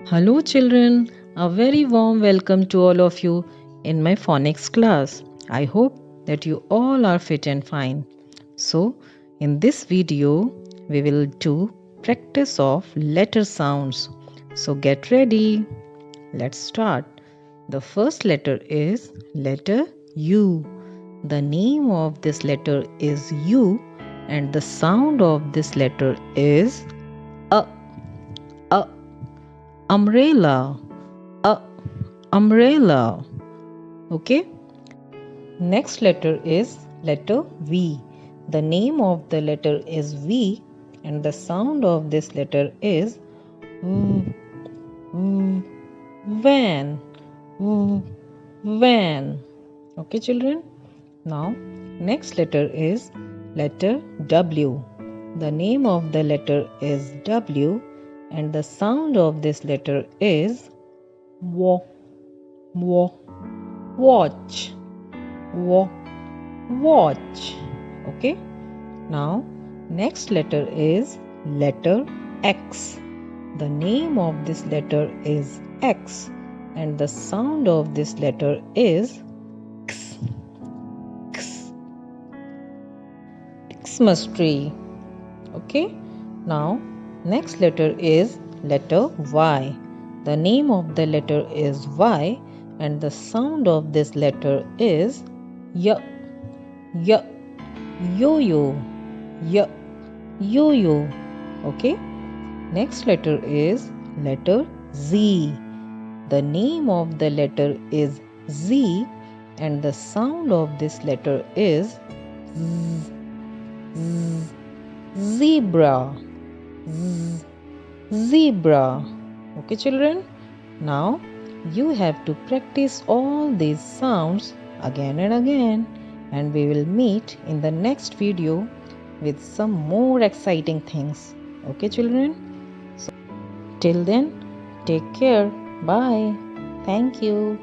Hello, children. A very warm welcome to all of you in my phonics class. I hope that you all are fit and fine. So, in this video, we will do practice of letter sounds. So, get ready. Let's start. The first letter is letter U. The name of this letter is U, and the sound of this letter is a. A umbrella. A umbrella. Okay. Next letter is letter V. The name of the letter is V, and the sound of this letter is v, v, van. V, van. Okay, children. Now, next letter is letter W. The name of the letter is W, and the sound of this letter is wa, wa, watch. Wa, watch. Okay. Now, next letter is letter X. The name of this letter is X, and the sound of this letter is X. X. Xmas tree. Okay. Now, next letter is letter Y. The name of the letter is Y, and the sound of this letter is Y. Y. Yo-yo. Y. Yo-yo. Okay. Next letter is letter Z. The name of the letter is Z, and the sound of this letter is Z. Z. Zebra. Z. Zebra. Okay, children. Now you have to practice all these sounds again and again, and we will meet in the next video with some more exciting things. Okay, children? So, till then, take care. Bye. Thank you.